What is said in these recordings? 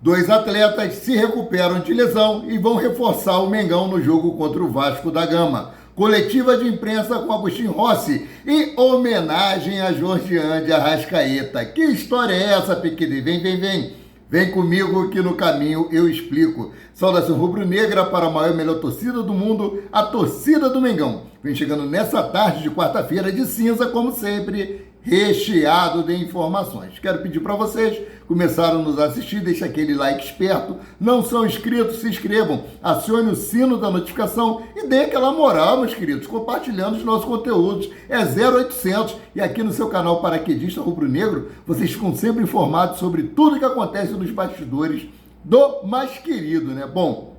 Dois atletas se recuperam de lesão e vão reforçar o Mengão no jogo contra o Vasco da Gama. Coletiva de imprensa com Agostinho Rossi e homenagem a Georgian de Arrascaeta. Que história é essa, Pequeno? Vem. Vem comigo que no caminho eu explico. Saudação rubro-negra para a maior e melhor torcida do mundo, a torcida do Mengão. Vem chegando nessa tarde de quarta-feira de cinza, como sempre, recheado de informações. Quero pedir para vocês, começaram a nos assistir, deixa aquele like esperto, não são inscritos, se inscrevam, acione o sino da notificação e dê aquela moral, meus queridos, compartilhando os nossos conteúdos. É 0800 e aqui no seu canal Paraquedista Rubro-Negro, vocês ficam sempre informados sobre tudo que acontece nos bastidores do mais querido, né? Bom,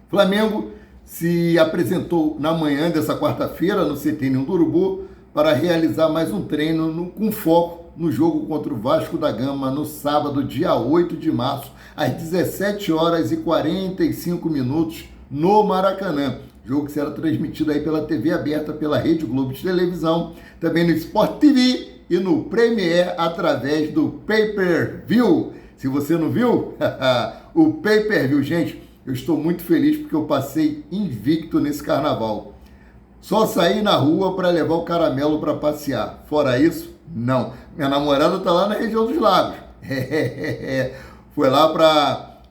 Flamengo se apresentou na manhã dessa quarta-feira no CT Ninho do Urubu para realizar mais um treino com foco no jogo contra o Vasco da Gama no sábado, dia 8 de março, às 17 horas e 45 minutos no Maracanã. Jogo que será transmitido aí pela TV aberta, pela Rede Globo de televisão, também no Sport TV e no Premier através do Pay-Per-View. Se você não viu, o Pay-Per-View, gente, eu estou muito feliz porque eu passei invicto nesse carnaval. Só saí na rua para levar o caramelo para passear. Fora isso, não. Minha namorada está lá na região dos lagos. Foi lá para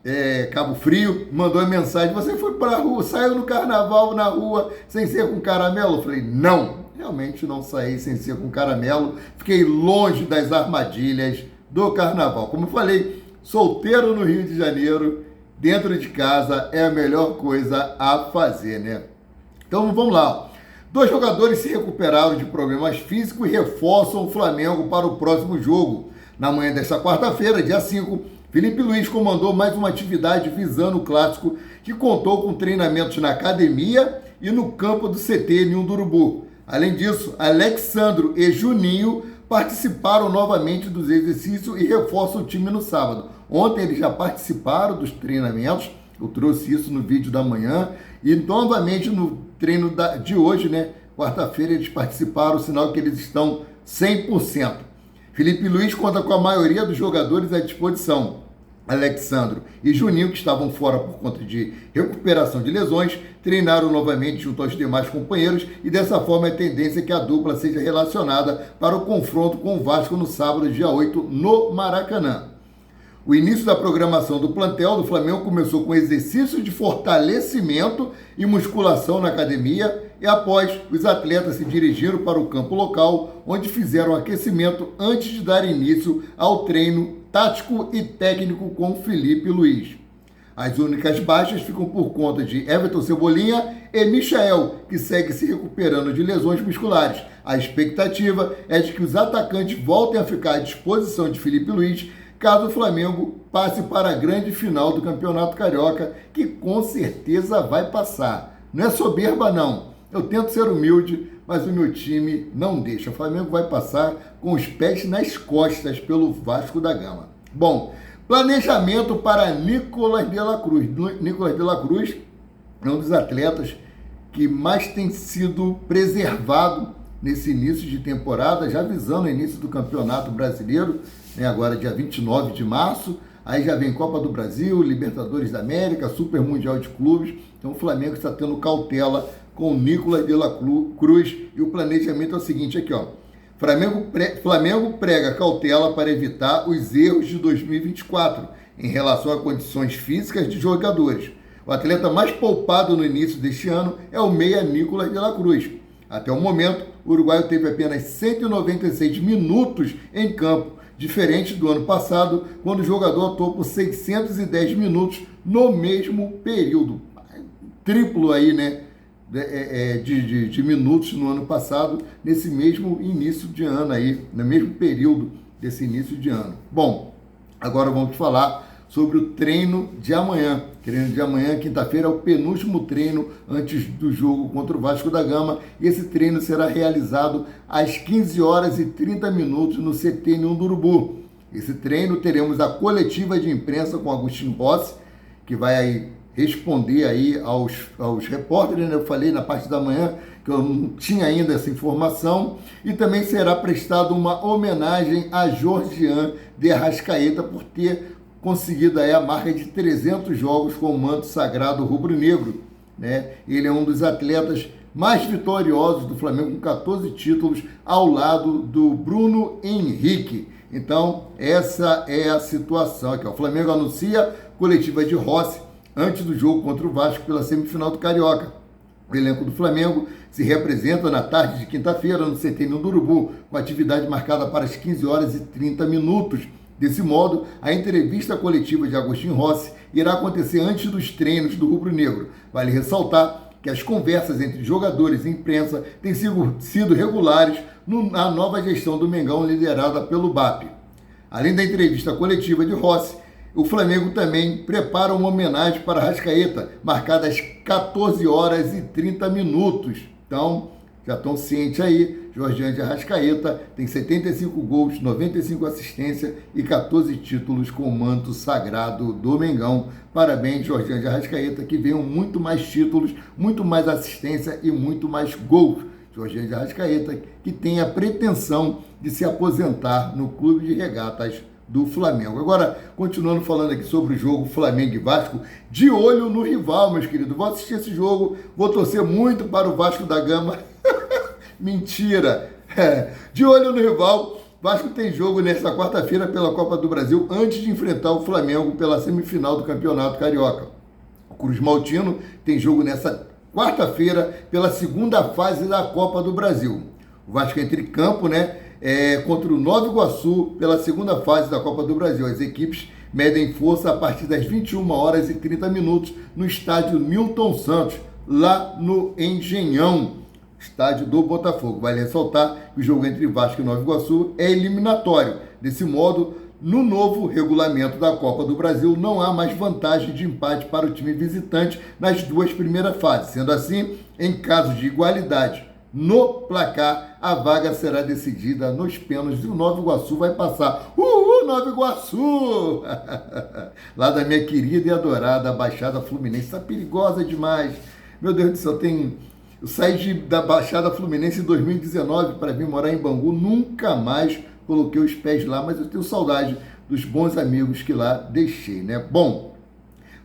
Cabo Frio, mandou uma mensagem. Você foi para a rua, saiu no carnaval na rua sem ser com caramelo? Eu falei, não. Realmente não saí sem ser com caramelo. Fiquei longe das armadilhas do carnaval. Como eu falei, solteiro no Rio de Janeiro, dentro de casa, é a melhor coisa a fazer, né? Então vamos lá. Dois jogadores se recuperaram de problemas físicos e reforçam o Flamengo para o próximo jogo. Na manhã desta quarta-feira, dia 5, Felipe Luiz comandou mais uma atividade visando o clássico, que contou com treinamentos na academia e no campo do CT Ninho do Urubu. Além disso, Alexandro e Juninho participaram novamente dos exercícios e reforçam o time no sábado. Ontem eles já participaram dos treinamentos, eu trouxe isso no vídeo da manhã, e novamente no treino de hoje, né? Quarta-feira, eles participaram, sinal que eles estão 100%. Felipe Luiz conta com a maioria dos jogadores à disposição. Alexandro e Juninho, que estavam fora por conta de recuperação de lesões, treinaram novamente junto aos demais companheiros e dessa forma a tendência é que a dupla seja relacionada para o confronto com o Vasco no sábado, dia 8, no Maracanã. O início da programação do plantel do Flamengo começou com exercícios de fortalecimento e musculação na academia e após os atletas se dirigiram para o campo local, onde fizeram aquecimento antes de dar início ao treino tático e técnico com Felipe Luiz. As únicas baixas ficam por conta de Everton Cebolinha e Michael, que segue se recuperando de lesões musculares. A expectativa é de que os atacantes voltem a ficar à disposição de Felipe Luiz caso o Flamengo passe para a grande final do Campeonato Carioca, que com certeza vai passar. Não é soberba, não. Eu tento ser humilde, mas o meu time não deixa. O Flamengo vai passar com os pés nas costas pelo Vasco da Gama. Bom, planejamento para Nicolas de la Cruz. Nicolas de la Cruz é um dos atletas que mais tem sido preservado nesse início de temporada, já visando o início do Campeonato Brasileiro, né, agora dia 29 de março, aí já vem Copa do Brasil, Libertadores da América, Super Mundial de Clubes, então o Flamengo está tendo cautela com o Nicolas de la Cruz, e o planejamento é o seguinte aqui, ó, Flamengo prega cautela para evitar os erros de 2024 em relação a condições físicas de jogadores. O atleta mais poupado no início deste ano é o meia Nicolas de la Cruz. Até o momento, o uruguaio teve apenas 196 minutos em campo, diferente do ano passado, quando o jogador atuou por 610 minutos no mesmo período. Triplo aí, né, de minutos no ano passado, nesse mesmo início de ano aí, no mesmo período desse início de ano. Bom, agora vamos falar sobre o treino de amanhã. Treino de amanhã, quinta-feira, é o penúltimo treino antes do jogo contra o Vasco da Gama. E esse treino será realizado às 15 horas e 30 minutos no CT Ninho do Urubu. Esse treino teremos a coletiva de imprensa com Agostinho Rossi, que vai aí responder aí aos repórteres, né? Eu falei na parte da manhã que eu não tinha ainda essa informação, e também será prestada uma homenagem a Georgian de Arrascaeta por ter conseguido aí a marca de 300 jogos com o manto sagrado rubro-negro, né? Ele é um dos atletas mais vitoriosos do Flamengo, com 14 títulos, ao lado do Bruno Henrique. Então, essa é a situação aqui. O Flamengo anuncia coletiva de Rossi antes do jogo contra o Vasco pela semifinal do Carioca. O elenco do Flamengo se representa na tarde de quinta-feira no Centenário do Urubu, com atividade marcada para as 15 horas e 30 minutos. Desse modo, a entrevista coletiva de Agostinho Rossi irá acontecer antes dos treinos do rubro-negro. Vale ressaltar que as conversas entre jogadores e imprensa têm sido regulares na nova gestão do Mengão, liderada pelo BAP. Além da entrevista coletiva de Rossi, o Flamengo também prepara uma homenagem para Arrascaeta, marcada às 14 horas e 30 minutos. Então, já estão cientes aí, Jorge Arrascaeta tem 75 gols, 95 assistências e 14 títulos com o manto sagrado do Mengão. Parabéns, Jorge Arrascaeta, que veio muito mais títulos, muito mais assistência e muito mais gols. Jorge Arrascaeta, que tem a pretensão de se aposentar no Clube de Regatas do Flamengo. Agora, continuando falando aqui sobre o jogo Flamengo e Vasco, de olho no rival, meus queridos. Vou assistir esse jogo, vou torcer muito para o Vasco da Gama. Mentira! De olho no rival, Vasco tem jogo nesta quarta-feira pela Copa do Brasil, antes de enfrentar o Flamengo pela semifinal do Campeonato Carioca. O Cruz Maltino tem jogo nessa quarta-feira pela segunda fase da Copa do Brasil. O Vasco entra em campo, né? Contra o Nova Iguaçu pela segunda fase da Copa do Brasil. As equipes medem força a partir das 21 horas e 30 minutos no estádio Milton Santos, lá no Engenhão, estádio do Botafogo. Vale ressaltar que o jogo entre Vasco e Nova Iguaçu é eliminatório. Desse modo, no novo regulamento da Copa do Brasil, não há mais vantagem de empate para o time visitante nas duas primeiras fases. Sendo assim, em caso de igualdade no placar, a vaga será decidida nos pênaltis e o Nova Iguaçu vai passar. Nova Iguaçu! Lá da minha querida e adorada Baixada Fluminense. Está perigosa demais. Meu Deus do céu, eu saí da Baixada Fluminense em 2019 para vir morar em Bangu. Nunca mais coloquei os pés lá, mas eu tenho saudade dos bons amigos que lá deixei, né? Bom,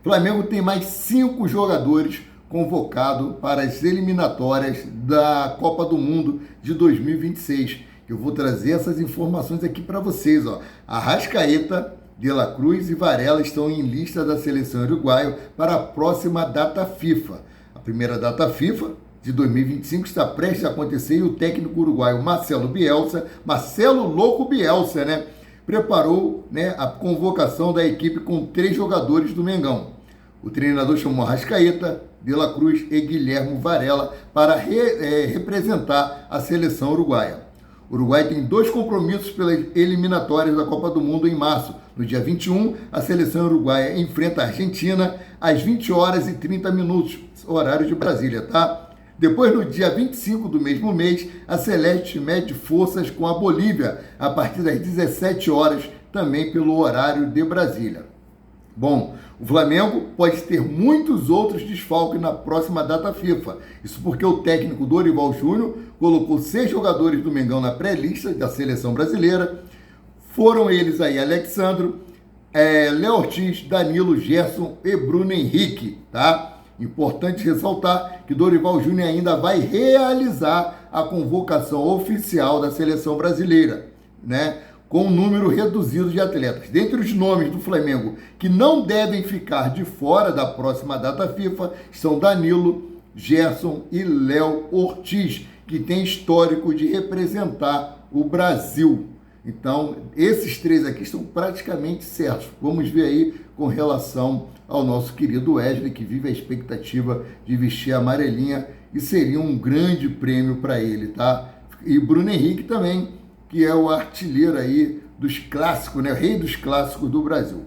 Flamengo tem mais 5 jogadores convocado para as eliminatórias da Copa do Mundo de 2026. Eu vou trazer essas informações aqui para vocês. Arrascaeta, De La Cruz e Varela estão em lista da seleção uruguaia para a próxima data FIFA. A primeira data FIFA de 2025 está prestes a acontecer e o técnico uruguaio Marcelo Louco Bielsa, né, preparou, né, a convocação da equipe com 3 jogadores do Mengão. O treinador chamou Arrascaeta, De La Cruz e Guilherme Varela para representar a seleção uruguaia. O Uruguai tem 2 compromissos pelas eliminatórias da Copa do Mundo em março. No dia 21, a seleção uruguaia enfrenta a Argentina às 20 horas e 30 minutos, horário de Brasília, tá? Depois, no dia 25 do mesmo mês, a Celeste mede forças com a Bolívia, a partir das 17 horas, também pelo horário de Brasília. Bom, o Flamengo pode ter muitos outros desfalques na próxima data FIFA. Isso porque o técnico Dorival Júnior colocou 6 jogadores do Mengão na pré-lista da seleção brasileira. Foram eles aí Alexandro, Léo Ortiz, Danilo, Gerson e Bruno Henrique, tá? Importante ressaltar que Dorival Júnior ainda vai realizar a convocação oficial da seleção brasileira, né, com um número reduzido de atletas. Dentre os nomes do Flamengo que não devem ficar de fora da próxima data FIFA são Danilo, Gerson e Léo Ortiz, que tem histórico de representar o Brasil. Então, esses 3 aqui estão praticamente certos. Vamos ver aí com relação ao nosso querido Wesley, que vive a expectativa de vestir a amarelinha, e seria um grande prêmio para ele, tá? E Bruno Henrique também, que é o artilheiro aí dos clássicos, né? Rei dos clássicos do Brasil.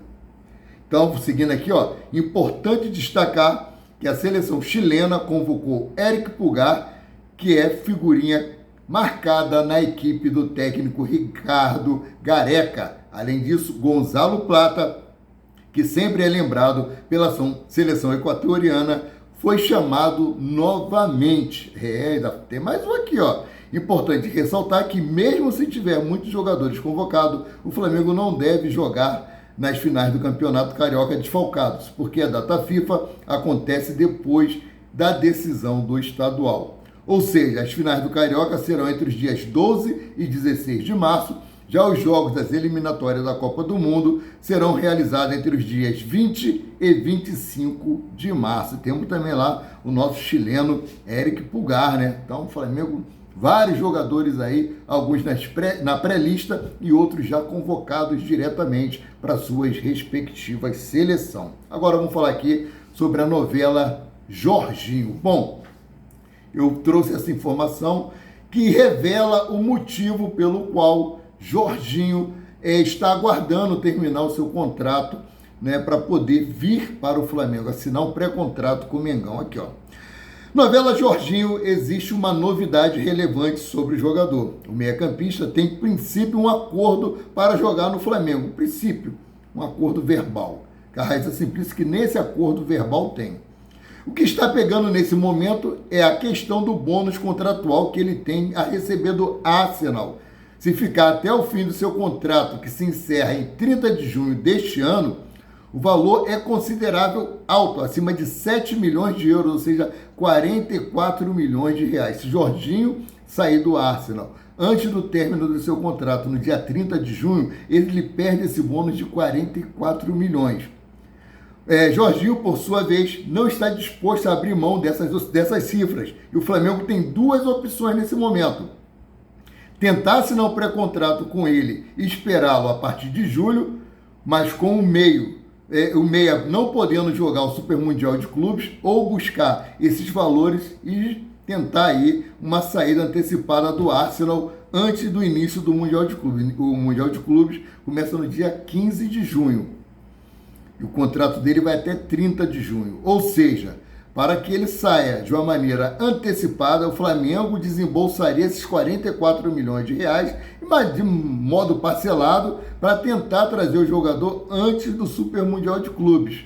Então, seguindo aqui, importante destacar que a seleção chilena convocou Eric Pulgar, que é figurinha marcada na equipe do técnico Ricardo Gareca. Além disso, Gonzalo Plata, que sempre é lembrado pela seleção equatoriana, foi chamado novamente. Tem mais um aqui, Importante ressaltar que mesmo se tiver muitos jogadores convocados, o Flamengo não deve jogar nas finais do Campeonato Carioca desfalcados, porque a data FIFA acontece depois da decisão do estadual. Ou seja, as finais do Carioca serão entre os dias 12 e 16 de março, já os jogos das eliminatórias da Copa do Mundo serão realizados entre os dias 20 e 25 de março. Temos também lá o nosso chileno Eric Pulgar, né? Então, o Flamengo, vários jogadores aí, alguns na pré-lista e outros já convocados diretamente para suas respectivas seleções. Agora vamos falar aqui sobre a novela Jorginho. Bom, eu trouxe essa informação que revela o motivo pelo qual Jorginho está aguardando terminar o seu contrato, né, para poder vir para o Flamengo, assinar um pré-contrato com o Mengão. Aqui, ó. Novela Jorginho, existe uma novidade relevante sobre o jogador. O meia-campista tem, em princípio, um acordo para jogar no Flamengo. Em princípio, um acordo verbal. Carraiza Simplício que nesse acordo verbal tem. O que está pegando nesse momento é a questão do bônus contratual que ele tem a receber do Arsenal. Se ficar até o fim do seu contrato, que se encerra em 30 de junho deste ano, o valor é considerável alto, acima de 7 milhões de euros, ou seja, 44 milhões de reais. Se Jorginho sair do Arsenal antes do término do seu contrato, no dia 30 de junho, ele perde esse bônus de 44 milhões. Jorginho, por sua vez, não está disposto a abrir mão dessas cifras. E o Flamengo tem duas opções nesse momento. Tentar assinar um pré-contrato com ele e esperá-lo a partir de julho, mas com o meia não podendo jogar o Super Mundial de Clubes, ou buscar esses valores e tentar aí uma saída antecipada do Arsenal antes do início do Mundial de Clubes. O Mundial de Clubes começa no dia 15 de junho. E o contrato dele vai até 30 de junho. Ou seja, para que ele saia de uma maneira antecipada, o Flamengo desembolsaria esses 44 milhões de reais, mas de modo parcelado, para tentar trazer o jogador antes do Super Mundial de Clubes.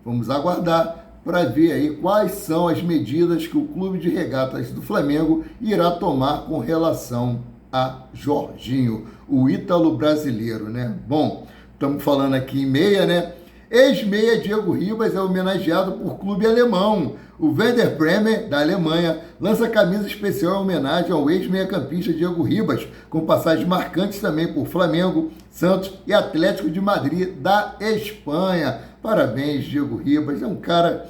Vamos aguardar para ver aí quais são as medidas que o Clube de Regatas do Flamengo irá tomar com relação a Jorginho, o ítalo brasileiro, né? Bom, estamos falando aqui em meia, né? Ex-meia Diego Ribas é homenageado por clube alemão. O Werder Bremen, da Alemanha, lança camisa especial em homenagem ao ex-meia-campista Diego Ribas, com passagens marcantes também por Flamengo, Santos e Atlético de Madrid, da Espanha. Parabéns, Diego Ribas. É um cara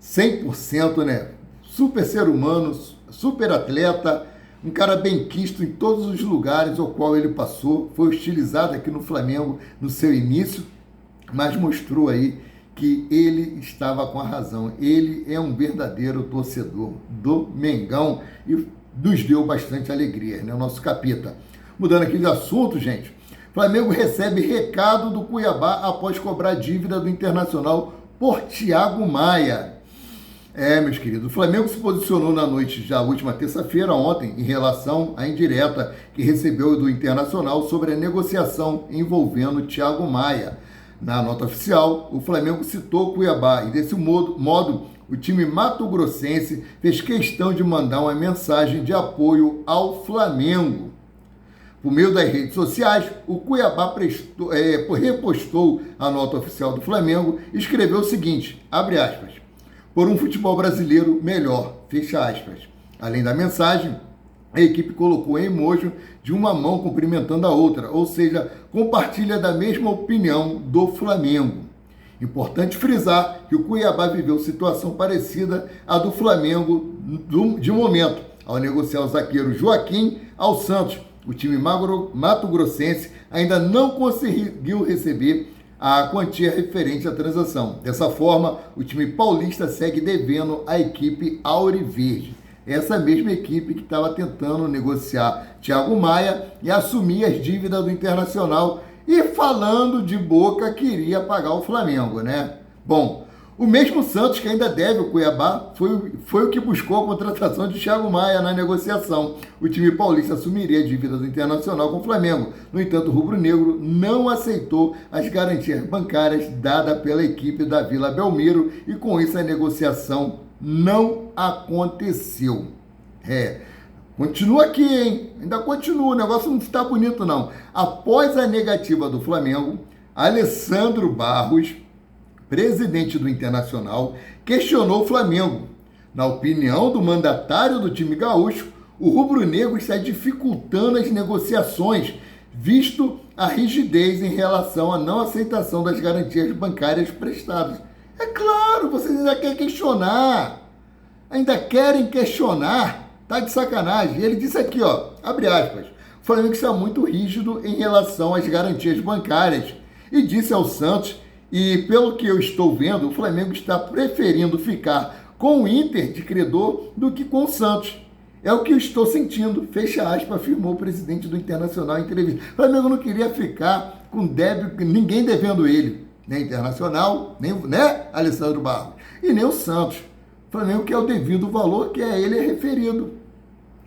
100%, né? Super ser humano, super atleta, um cara benquisto em todos os lugares ao qual ele passou. Foi hostilizado aqui no Flamengo no seu início, mas mostrou aí que ele estava com a razão. Ele é um verdadeiro torcedor do Mengão e nos deu bastante alegria, né? O nosso capita. Mudando aqui de assunto, gente. Flamengo recebe recado do Cuiabá após cobrar dívida do Internacional por Thiago Maia. Meus queridos, o Flamengo se posicionou na noite da última terça-feira, ontem, em relação à indireta que recebeu do Internacional sobre a negociação envolvendo Thiago Maia. Na nota oficial, o Flamengo citou Cuiabá e, desse modo, o time mato-grossense fez questão de mandar uma mensagem de apoio ao Flamengo. Por meio das redes sociais, o Cuiabá repostou a nota oficial do Flamengo e escreveu o seguinte, abre aspas, por um futebol brasileiro melhor, fecha aspas. Além da mensagem, a equipe colocou emoji de uma mão cumprimentando a outra, ou seja, compartilha da mesma opinião do Flamengo. Importante frisar que o Cuiabá viveu situação parecida à do Flamengo de momento, ao negociar o zagueiro Joaquim ao Santos. O time mato-grossense ainda não conseguiu receber a quantia referente à transação. Dessa forma, o time paulista segue devendo à equipe auriverde. Essa mesma equipe que estava tentando negociar Thiago Maia e assumir as dívidas do Internacional e falando de boca queria pagar o Flamengo, né? Bom, o mesmo Santos que ainda deve o Cuiabá foi o que buscou a contratação de Thiago Maia na negociação. O time paulista assumiria a dívida do Internacional com o Flamengo. No entanto, o rubro-negro não aceitou as garantias bancárias dadas pela equipe da Vila Belmiro e com isso a negociação não aconteceu. Continua aqui, hein? Ainda continua, o negócio não está bonito não. Após a negativa do Flamengo, Alessandro Barros, presidente do Internacional, questionou o Flamengo. Na opinião do mandatário do time gaúcho, o rubro-negro está dificultando as negociações, visto a rigidez em relação à não aceitação das garantias bancárias prestadas. É claro, vocês ainda querem questionar. Tá de sacanagem. Ele disse aqui, ó, abre aspas, o Flamengo está muito rígido em relação às garantias bancárias e disse ao Santos, e pelo que eu estou vendo, o Flamengo está preferindo ficar com o Inter de credor do que com o Santos. É o que eu estou sentindo, fecha aspas, afirmou o presidente do Internacional em entrevista. O Flamengo não queria ficar com débito, ninguém devendo ele, nem Internacional, nem, né, Alessandro Barros, e nem o Santos. O Flamengo quer o devido valor que a ele é referido.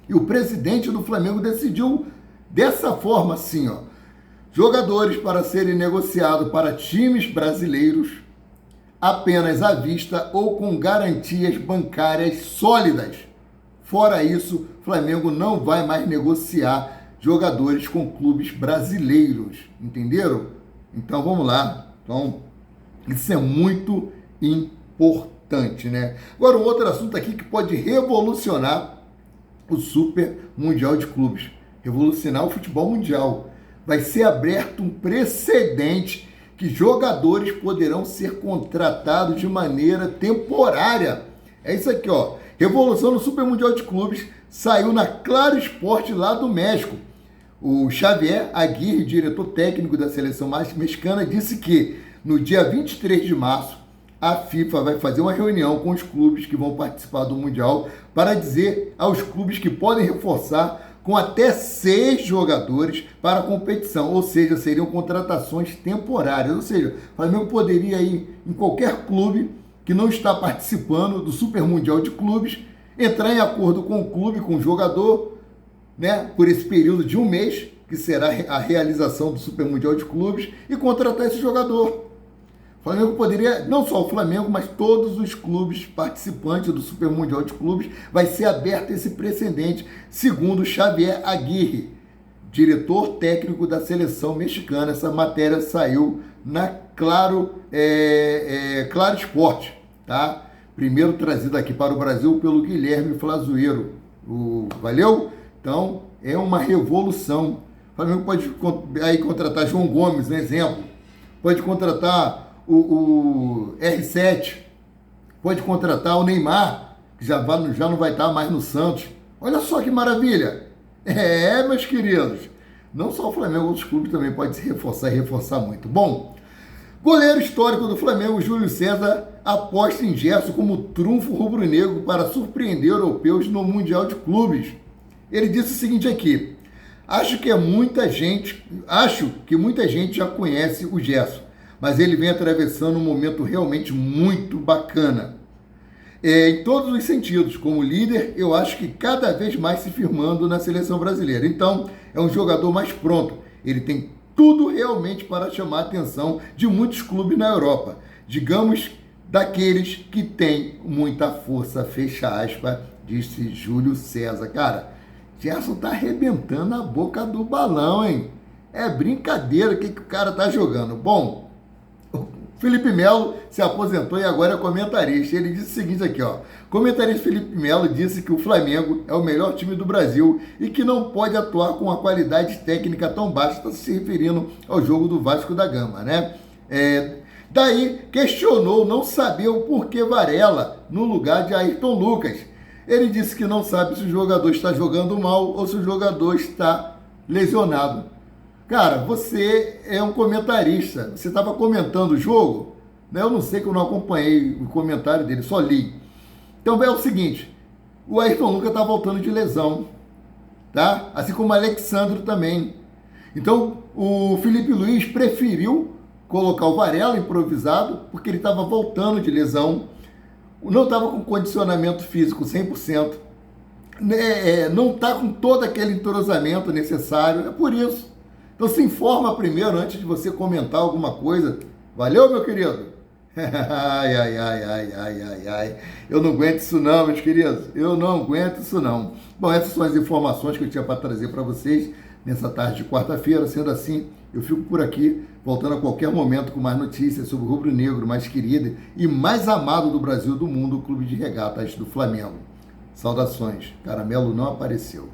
E o presidente do Flamengo decidiu dessa forma, assim, ó, jogadores para serem negociados para times brasileiros apenas à vista ou com garantias bancárias sólidas. Fora isso, o Flamengo não vai mais negociar jogadores com clubes brasileiros, entenderam? Então vamos lá. Então, isso é muito importante, né? Agora, um outro assunto aqui que pode revolucionar o Super Mundial de Clubes, revolucionar o futebol mundial. Vai ser aberto um precedente que jogadores poderão ser contratados de maneira temporária. É isso aqui, ó. Revolução no Super Mundial de Clubes saiu na Claro Esporte lá do México. O Xavier Aguirre, diretor técnico da seleção mexicana, disse que no dia 23 de março a FIFA vai fazer uma reunião com os clubes que vão participar do Mundial para dizer aos clubes que podem reforçar com até 6 jogadores para a competição, ou seja, seriam contratações temporárias. Ou seja, o Flamengo poderia ir em qualquer clube que não está participando do Super Mundial de Clubes, entrar em acordo com o clube, com o jogador, né, por esse período de um mês, que será a realização do Super Mundial de Clubes, e contratar esse jogador. O Flamengo poderia, não só o Flamengo, mas todos os clubes participantes do Super Mundial de Clubes, vai ser aberto esse precedente, segundo Xavier Aguirre, diretor técnico da seleção mexicana. Essa matéria saiu na Claro Esporte, tá? Primeiro trazido aqui para o Brasil pelo Guilherme Flazueiro. Valeu? Então, é uma revolução. O Flamengo pode aí contratar João Gomes, um exemplo. Pode contratar o R7. Pode contratar o Neymar, que já não vai estar mais no Santos. Olha só que maravilha! Meus queridos. Não só o Flamengo, outros clubes também podem se reforçar e reforçar muito. Bom, goleiro histórico do Flamengo, Júlio César, aposta em Gerson como trunfo rubro-negro para surpreender europeus no Mundial de Clubes. Ele disse o seguinte aqui: acho que muita gente já conhece o Gerson, mas ele vem atravessando um momento realmente muito bacana. Em todos os sentidos, como líder, eu acho que cada vez mais se firmando na seleção brasileira. Então, é um jogador mais pronto. Ele tem tudo realmente para chamar a atenção de muitos clubes na Europa. Digamos, daqueles que têm muita força, fecha aspas, disse Júlio César. Cara, Gerson tá arrebentando a boca do balão, hein? É brincadeira o que o cara tá jogando. Bom, Felipe Melo se aposentou e agora é comentarista. Ele disse o seguinte aqui, ó. Comentarista Felipe Melo disse que o Flamengo é o melhor time do Brasil e que não pode atuar com uma qualidade técnica tão baixa. Está se referindo ao jogo do Vasco da Gama, né? Daí questionou não saber o porquê Varela no lugar de Ayrton Lucas. Ele disse que não sabe se o jogador está jogando mal ou se o jogador está lesionado. Cara, você é um comentarista, você estava comentando o jogo, né? Eu não sei, que eu não acompanhei o comentário dele, só li. Então é o seguinte, o Ayrton Lucas está voltando de lesão, tá? Assim como o Alexandre também. Então o Felipe Luiz preferiu colocar o Varela improvisado, porque ele estava voltando de lesão, não estava com condicionamento físico 100%, não está com todo aquele entrosamento necessário, é por isso. Então se informa primeiro antes de você comentar alguma coisa. Valeu, meu querido? Ai. Eu não aguento isso não, meus queridos. Eu não aguento isso não. Bom, essas são as informações que eu tinha para trazer para vocês nessa tarde de quarta-feira. Sendo assim, eu fico por aqui, voltando a qualquer momento com mais notícias sobre o rubro-negro mais querido e mais amado do Brasil e do mundo, o Clube de Regatas do Flamengo. Saudações. Caramelo não apareceu.